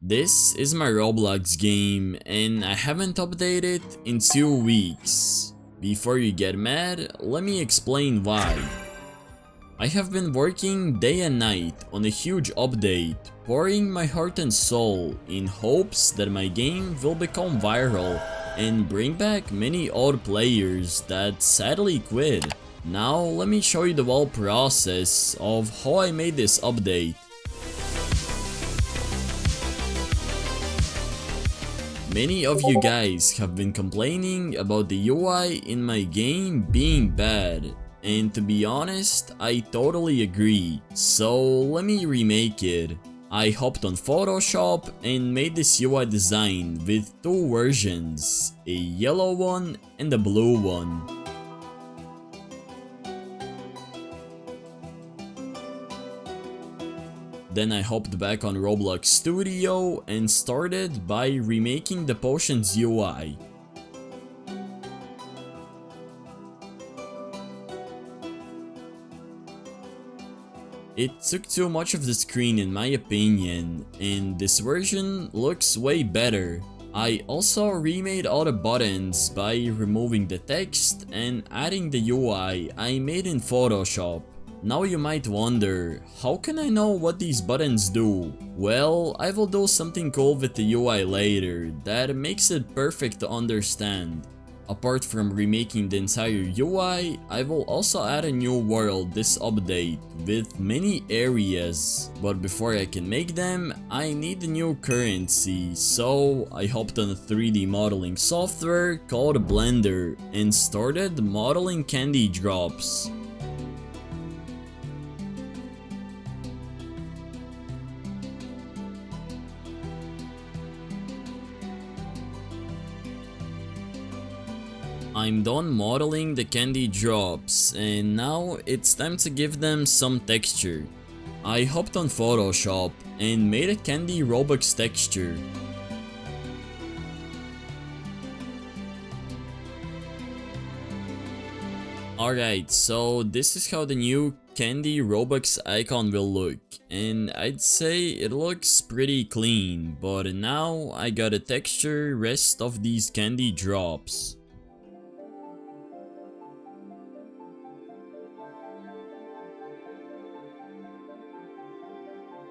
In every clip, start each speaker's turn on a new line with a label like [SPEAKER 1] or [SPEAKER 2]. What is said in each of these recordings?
[SPEAKER 1] This is my Roblox game and I haven't updated in 2 weeks. Before you get mad, let me explain why. I have been working day and night on a huge update, pouring my heart and soul in hopes that my game will become viral and bring back many old players that sadly quit. Now let me show you the whole process of how I made this update. Many of you guys have been complaining about the UI in my game being bad, and to be honest, I totally agree, so let me remake it. I hopped on Photoshop and made this UI design with 2 versions, a yellow one and a blue one. Then I hopped back on Roblox Studio and started by remaking the potions UI. It took too much of the screen in my opinion, and this version looks way better. I also remade all the buttons by removing the text and adding the UI I made in Photoshop. Now you might wonder, how can I know what these buttons do? Well, I will do something cool with the UI later that makes it perfect to understand. Apart from remaking the entire UI, I will also add a new world this update with many areas. But before I can make them, I need a new currency, so I hopped on a 3D modeling software called Blender and started modeling candy drops. I'm done modeling the candy drops and now it's time to give them some texture. I hopped on Photoshop and made a candy Robux texture. Alright, so this is how the new candy Robux icon will look, and I'd say it looks pretty clean, but now I gotta texture rest of these candy drops.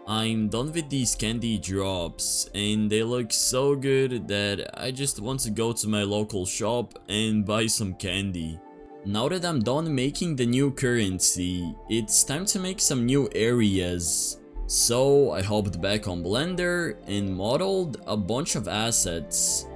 [SPEAKER 1] I'm done with these candy drops and they look so good that I just want to go to my local shop and buy some candy. Now that I'm done making the new currency, it's time to make some new areas. So I hopped back on Blender and modeled a bunch of assets.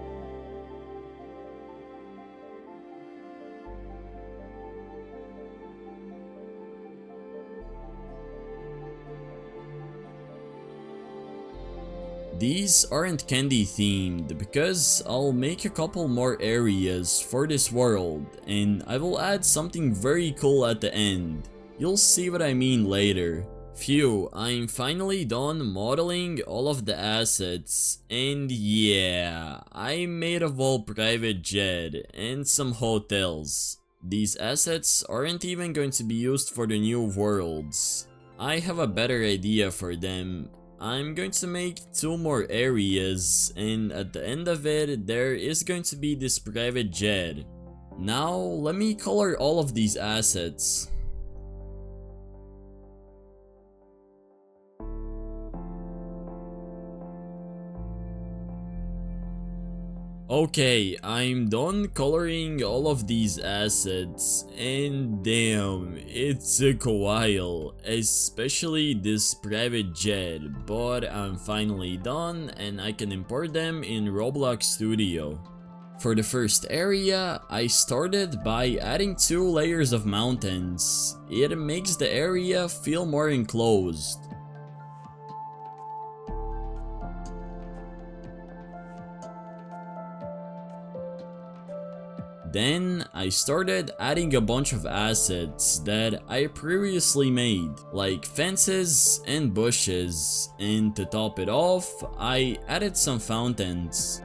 [SPEAKER 1] These aren't candy themed because I'll make a couple more areas for this world and I will add something very cool at the end. You'll see what I mean later. Phew, I'm finally done modeling all of the assets, and yeah, I made a whole private jet and some hotels. These assets aren't even going to be used for the new worlds. I have a better idea for them. I'm going to make 2 more areas and at the end of it there is going to be this private jet. Now let me color all of these assets. Okay, I'm done coloring all of these assets and damn, it took a while, especially this private jet, but I'm finally done and I can import them in Roblox Studio. For the first area, I started by adding 2 layers of mountains. It makes the area feel more enclosed. Then I started adding a bunch of assets that I previously made, like fences and bushes, and to top it off, I added some fountains.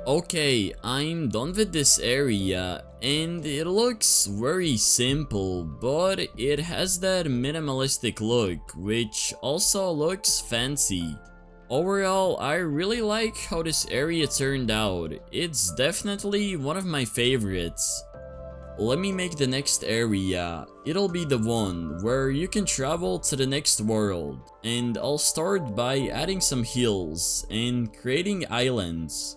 [SPEAKER 1] Okay, I'm done with this area, and it looks very simple, but it has that minimalistic look, which also looks fancy. Overall, I really like how this area turned out. It's definitely one of my favorites. Let me make the next area. It'll be the one where you can travel to the next world, and I'll start by adding some hills and creating islands.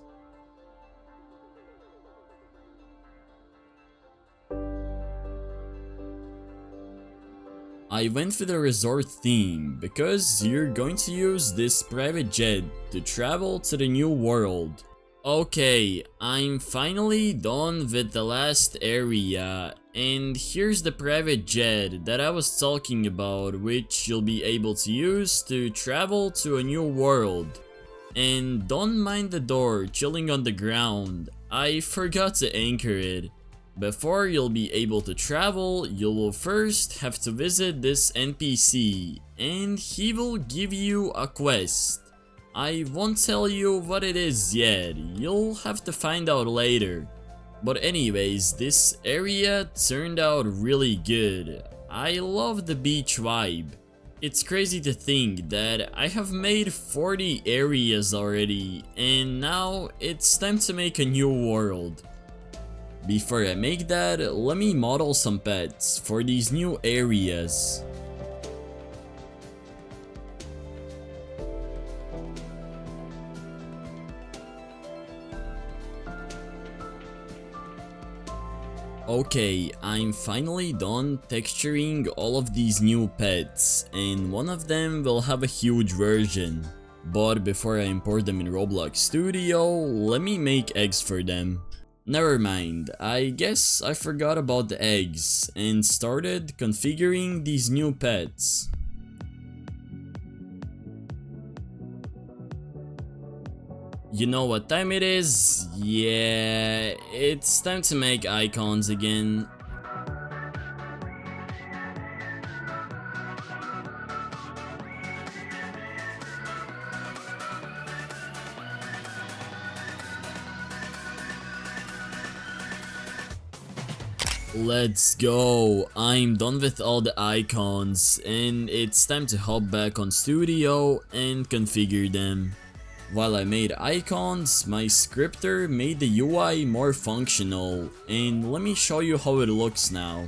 [SPEAKER 1] I went for the resort theme because you're going to use this private jet to travel to the new world. Okay, I'm finally done with the last area, and here's the private jet that I was talking about, which you'll be able to use to travel to a new world. And don't mind the door chilling on the ground, I forgot to anchor it. Before you'll be able to travel, you will first have to visit this NPC, and he will give you a quest. I won't tell you what it is yet, you'll have to find out later. But anyways, this area turned out really good. I love the beach vibe. It's crazy to think that I have made 40 areas already, and now it's time to make a new world. Before I make that, let me model some pets for these new areas. Okay, I'm finally done texturing all of these new pets, and one of them will have a huge version. But before I import them in Roblox Studio, let me make eggs for them. Never mind, I guess I forgot about the eggs and started configuring these new pets. You know what time it is? Yeah, it's time to make icons again. Let's go! I'm done with all the icons, and it's time to hop back on Studio and configure them. While I made icons, my scripter made the UI more functional, and let me show you how it looks now.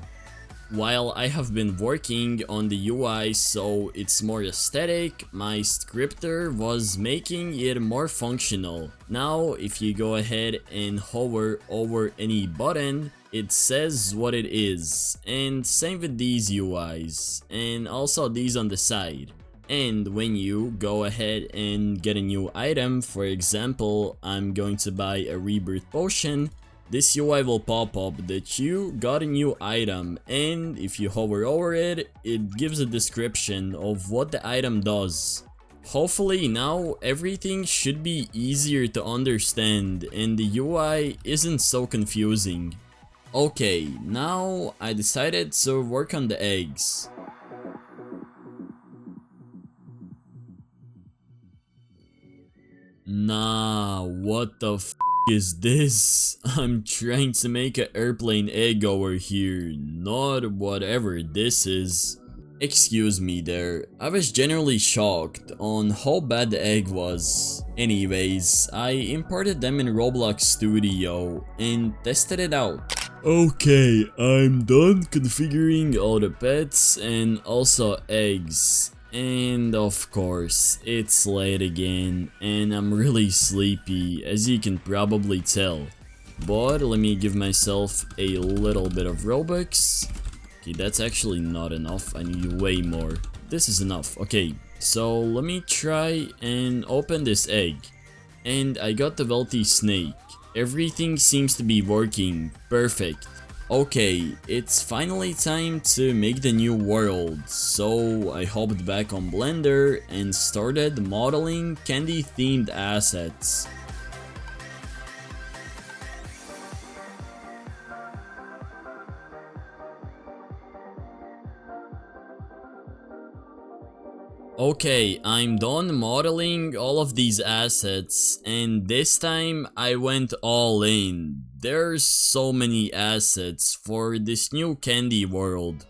[SPEAKER 1] While I have been working on the UI so it's more aesthetic, my scripter was making it more functional. Now if you go ahead and hover over any button, it says what it is, and same with these UIs, and also these on the side. And when you go ahead and get a new item, for example, I'm going to buy a rebirth potion, this UI will pop up that you got a new item, and if you hover over it, it gives a description of what the item does. Hopefully now everything should be easier to understand and the UI isn't so confusing. Okay, now I decided to work on the eggs. Nah, what the f is this? I'm trying to make an airplane egg over here, not whatever this is. Excuse me there, I was genuinely shocked on how bad the egg was. Anyways, I imported them in Roblox Studio and tested it out. Okay, I'm done configuring all the pets and also eggs. And of course, it's late again and I'm really sleepy, as you can probably tell. But let me give myself a little bit of Robux. Okay, that's actually not enough, I need way more. This is enough. Okay, so let me try and open this egg. And I got the wealthy snake. Everything seems to be working perfect. Okay, it's finally time to make the new world, so I hopped back on Blender and started modeling candy themed assets. Okay, I'm done modeling all of these assets, and this time I went all in. There's so many assets for this new candy world.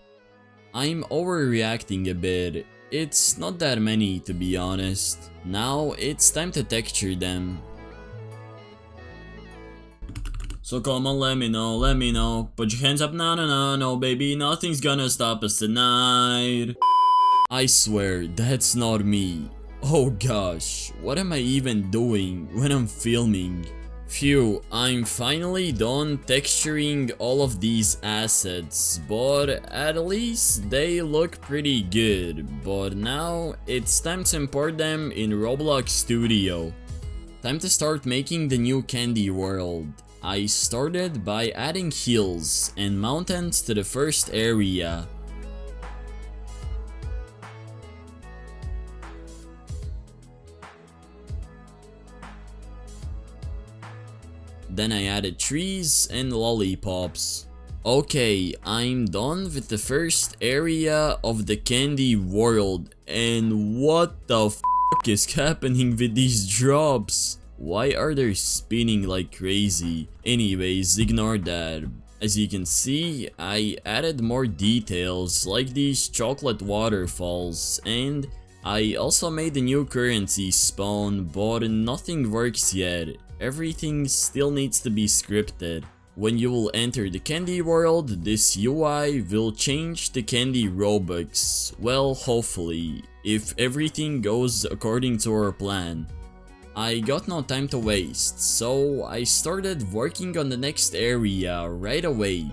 [SPEAKER 1] I'm overreacting a bit. It's not that many, to be honest. Now it's time to texture them. So come on, let me know. Put your hands up, no, baby, nothing's gonna stop us tonight. I swear, that's not me. Oh gosh, what am I even doing when I'm filming? Phew, I'm finally done texturing all of these assets, but at least they look pretty good. But now, it's time to import them in Roblox Studio. Time to start making the new candy world. I started by adding hills and mountains to the first area. Then I added trees and lollipops. Okay, I'm done with the first area of the candy world, and what the f is happening with these drops? Why are they spinning like crazy? Anyways, ignore that. As you can see, I added more details like these chocolate waterfalls, and I also made a new currency spawn, but nothing works yet. Everything still needs to be scripted. When you will enter the candy world, this UI will change to candy Robux. Well, hopefully, if everything goes according to our plan. I got no time to waste, so I started working on the next area right away.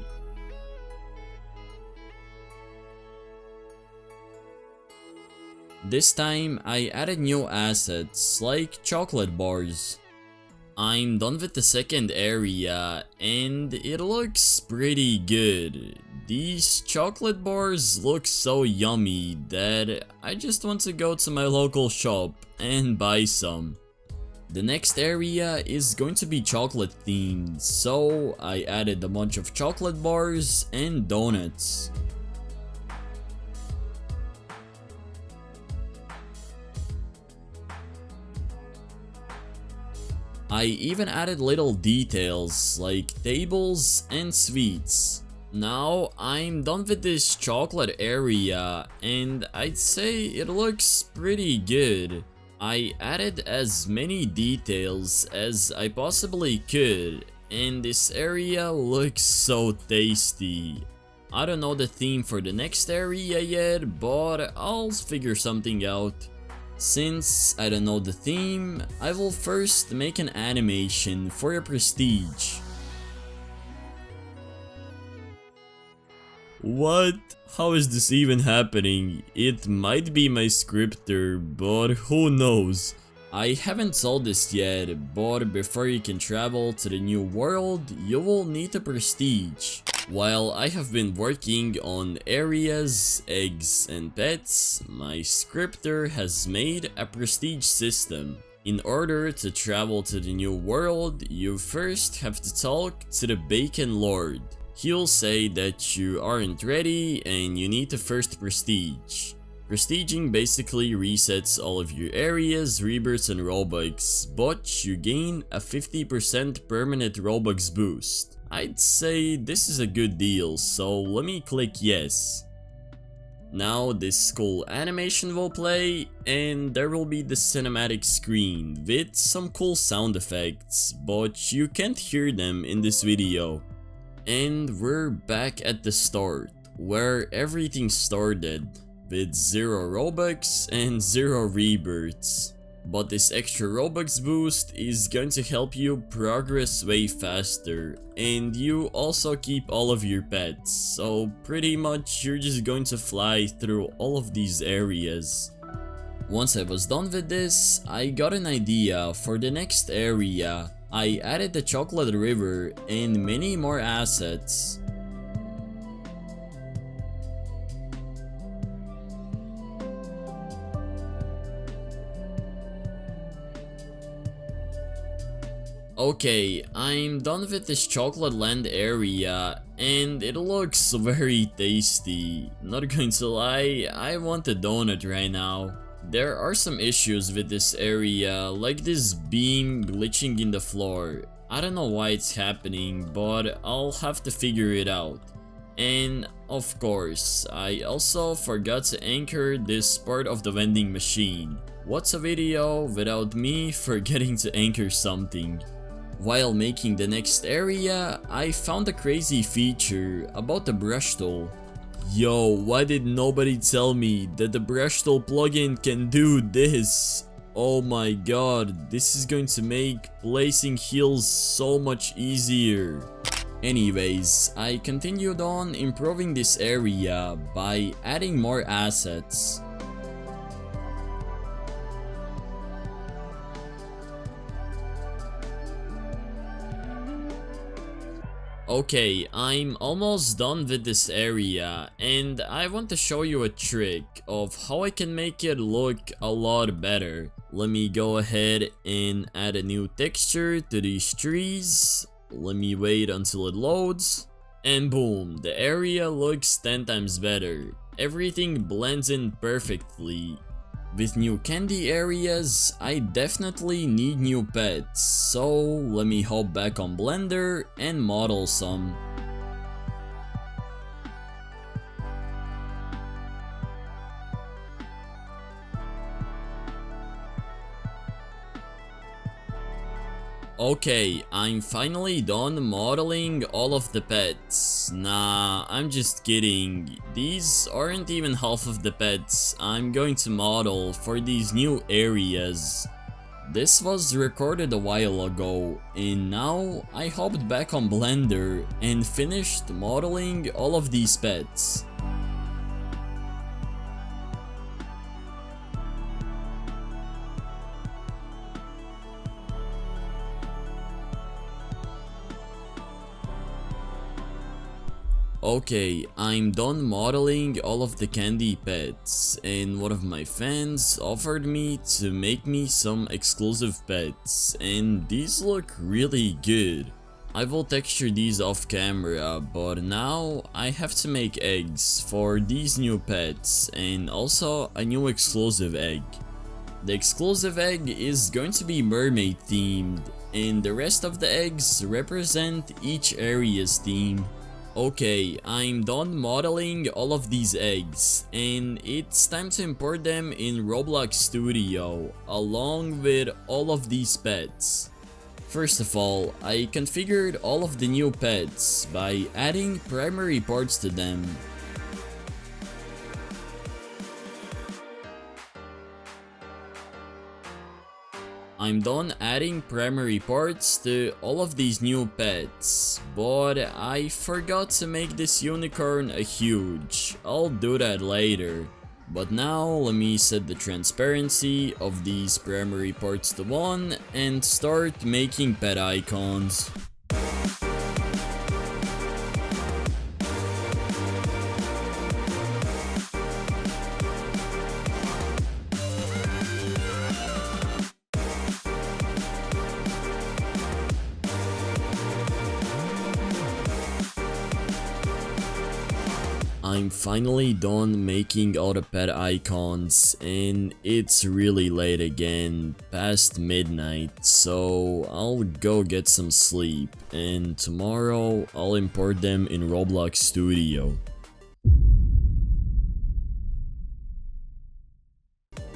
[SPEAKER 1] This time, I added new assets like chocolate bars. I'm done with the second area, and it looks pretty good. These chocolate bars look so yummy that I just want to go to my local shop and buy some. The next area is going to be chocolate themed, so I added a bunch of chocolate bars and donuts. I even added little details like tables and sweets. Now I'm done with this chocolate area, and I'd say it looks pretty good. I added as many details as I possibly could, and this area looks so tasty. I don't know the theme for the next area yet, but I'll figure something out. Since I don't know the theme, I will first make an animation for a prestige. What? How is this even happening? It might be my scripter, but who knows? I haven't sold this yet, but before you can travel to the new world, you will need a prestige. While I have been working on areas, eggs, and pets, my scripter has made a prestige system. In order to travel to the new world, you first have to talk to the Bacon Lord. He'll say that you aren't ready and you need to first prestige. Prestiging basically resets all of your areas, rebirths, and Robux, but you gain a 50% permanent Robux boost. I'd say this is a good deal, so let me click yes. Now this cool animation will play, and there will be the cinematic screen with some cool sound effects, but you can't hear them in this video. And we're back at the start, where everything started, with 0 Robux and 0 rebirths. But this extra Robux boost is going to help you progress way faster, and you also keep all of your pets, so pretty much you're just going to fly through all of these areas. Once I was done with this, I got an idea for the next area. I added the chocolate river and many more assets. Okay, I'm done with this chocolate land area, and it looks very tasty. Not going to lie, I want a donut right now. There are some issues with this area, like this beam glitching in the floor. I don't know why it's happening, but I'll have to figure it out. And of course, I also forgot to anchor this part of the vending machine. What's a video without me forgetting to anchor something? While making the next area, I found a crazy feature about the brush tool. Yo, why did nobody tell me that the brush tool plugin can do this? Oh my god, this is going to make placing heals so much easier. Anyways, I continued on improving this area by adding more assets. Okay, I'm almost done with this area, and I want to show you a trick of how I can make it look a lot better. Let me go ahead and add a new texture to these trees. Let me wait until it loads, and boom, the area looks 10 times better. Everything blends in perfectly. With new candy areas, I definitely need new pets, so let me hop back on Blender and model some. Okay, I'm finally done modeling all of the pets. Nah, I'm just kidding. These aren't even half of the pets I'm going to model for these new areas. This was recorded a while ago, and now I hopped back on Blender and finished modeling all of these pets. Okay, I'm done modeling all of the candy pets, and one of my fans offered me to make me some exclusive pets, and these look really good. I will texture these off camera, but now I have to make eggs for these new pets, and also a new exclusive egg. The exclusive egg is going to be mermaid themed, and the rest of the eggs represent each area's theme. Okay, I'm done modeling all of these eggs, and it's time to import them in Roblox Studio, along with all of these pets. First of all, I configured all of the new pets by adding primary parts to them. I'm done adding primary parts to all of these new pets, but I forgot to make this unicorn a huge. I'll do that later. But now let me set the transparency of these primary parts to 1 and start making pet icons. I'm finally done making all the pet icons, and it's really late again, past midnight, so I'll go get some sleep, and tomorrow I'll import them in Roblox Studio.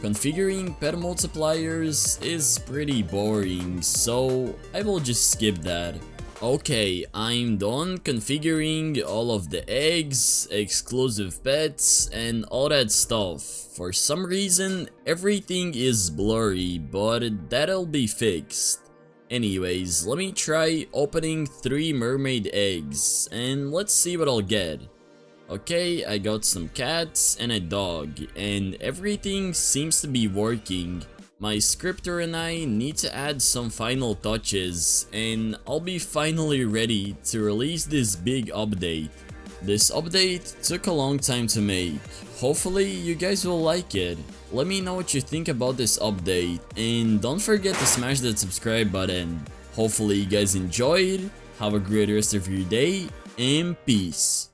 [SPEAKER 1] Configuring pet multipliers is pretty boring, so I will just skip that. Okay, I'm done configuring all of the eggs, exclusive pets, and all that stuff. For some reason, everything is blurry, but that'll be fixed. Anyways, let me try opening 3 mermaid eggs, and let's see what I'll get. Okay, I got some cats and a dog, and everything seems to be working. My scripter and I need to add some final touches, and I'll be finally ready to release this big update. This update took a long time to make. Hopefully you guys will like it. Let me know what you think about this update, and don't forget to smash that subscribe button. Hopefully you guys enjoyed, have a great rest of your day, and peace.